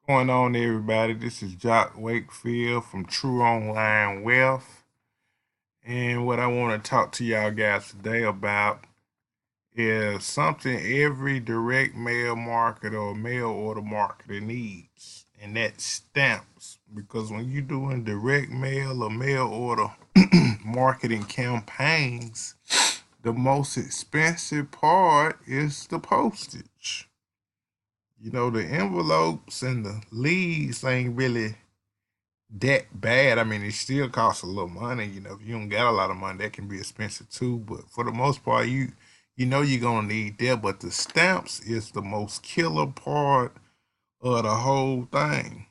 Going on, everybody? This is Jock Wakefield from True Online Wealth. And what I want to talk to y'all guys today about is something every direct mail marketer or mail order marketer needs, and that's stamps. Because when you're doing direct mail or mail order marketing campaigns, the most expensive part is the postage. The envelopes and the leads ain't really that bad. I mean, it still costs a little money. If you don't got a lot of money, that can be expensive too. But for the most part, you know you're gonna need that. But the stamps is the most killer part of the whole thing.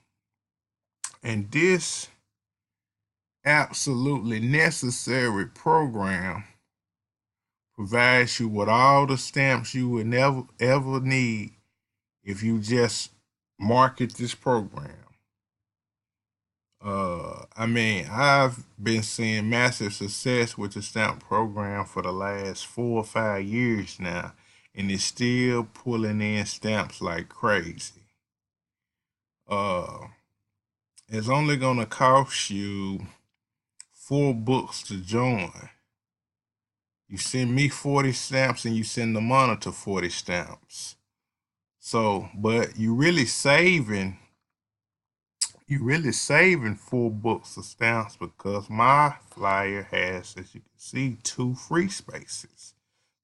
And this absolutely necessary program provides you with all the stamps you would never ever need if you just market this program. I mean, I've been seeing massive success with the stamp program for the last 4 or 5 years now, and it's still pulling in stamps like crazy. Uh, it's only gonna cost you 4 books to join. You send me 40 stamps and you send the monitor 40 stamps. So, but you really saving 4 books of stamps because my flyer has, as you can see, 2 free spaces.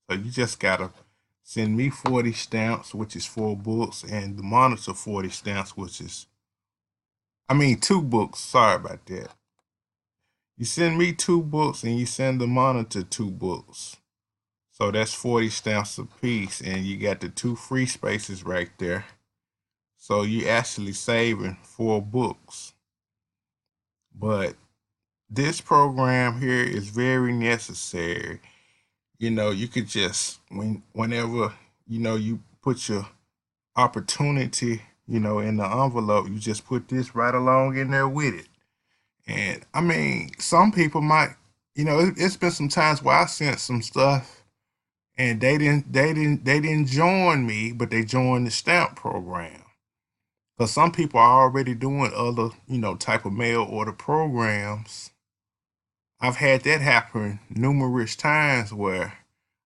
So you just gotta send me 40 stamps, which is 4 books, and the monitor 40 stamps, which is, I mean, 2 books. Sorry about that. You send me 2 books and you send the monitor 2 books. So that's 40 stamps a piece, and you got the 2 free spaces right there. So you actually saving 4 books. But this program here is very necessary. You could just whenever you put your opportunity, in the envelope, you just put this right along in there with it. And I mean, some people might, it's been some times where I sent some stuff and they didn't join me, but they joined the stamp program. Because some people are already doing other, type of mail order programs. I've had that happen numerous times where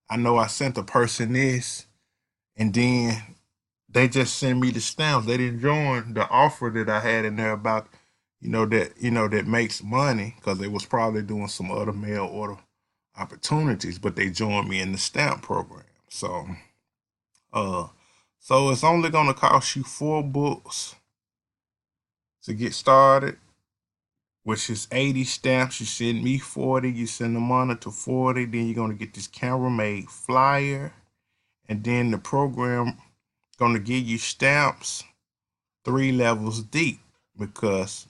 I know I sent a person this and then they just send me the stamps. They didn't join the offer that I had in there about, that makes money because they was probably doing some other mail order opportunities, but they joined me in the stamp program. Uh, so it's only gonna cost you 4 books to get started, which is 80 stamps. You send me 40, you send the monitor 40, then you're gonna get this camera made flyer, and then the program gonna give you stamps 3 levels deep because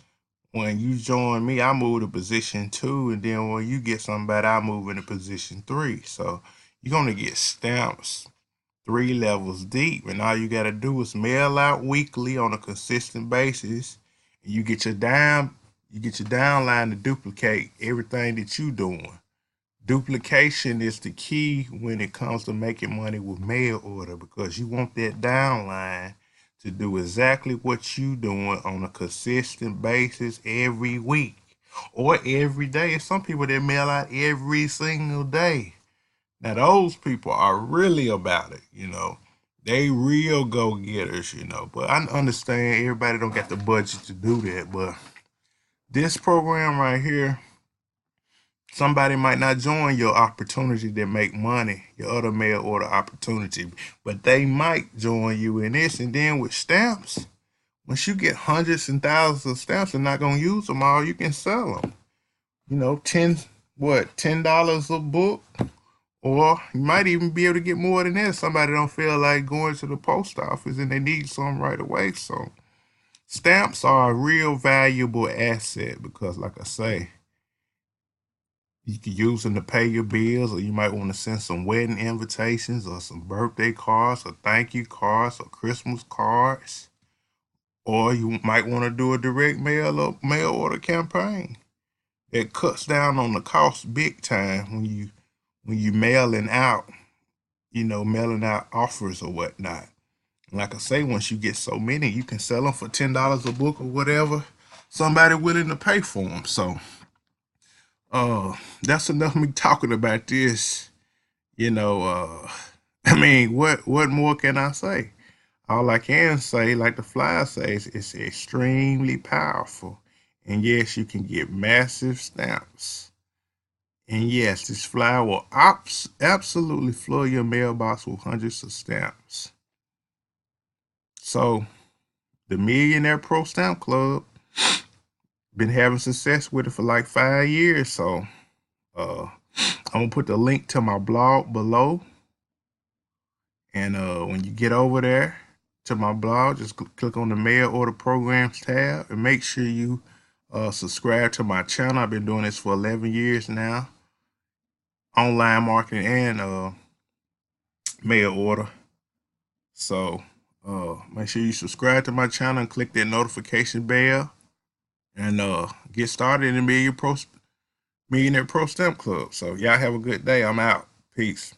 when you join me, I move to position 2, and then when you get somebody, I move into position 3. So you're gonna get stamps 3 levels deep, and all you gotta do is mail out weekly on a consistent basis, and you get your downline to duplicate everything that you doing. Duplication is the key when it comes to making money with mail order because you want that downline to do exactly what you doing on a consistent basis every week or every day. Some people that mail out every single day. Now those people are really about it. They real go getters. But I understand everybody don't got the budget to do that. But this program right here, somebody might not join your opportunity to make money, your other mail order opportunity, but they might join you in this. And then with stamps, once you get hundreds and thousands of stamps, they're not gonna use them all. You can sell them. 10 $10 a book, or you might even be able to get more than that. Somebody don't feel like going to the post office and they need some right away. So stamps are a real valuable asset because, like I say, you can use them to pay your bills, or you might want to send some wedding invitations, or some birthday cards, or thank you cards, or Christmas cards, or you might want to do a direct mail or mail order campaign. It cuts down on the cost big time when you mailing out offers or whatnot. Like I say, once you get so many, you can sell them for $10 a book or whatever somebody willing to pay for them. So, that's enough of me talking about this. You know, I mean, what more can I say? All I can say, like the flyer says, it's extremely powerful. And yes, you can get massive stamps. And yes, this flyer will absolutely flood your mailbox with hundreds of stamps. So, the Millionaire Pro Stamp Club been having success with it for like 5 years. So, I'm gonna put the link to my blog below. And when you get over there to my blog, just click on the mail order programs tab and make sure you subscribe to my channel. I've been doing this for 11 years now, online marketing and mail order. So make sure you subscribe to my channel and click that notification bell and get started in the Millionaire Pro Stamp Club. So y'all have a good day. I'm out. Peace.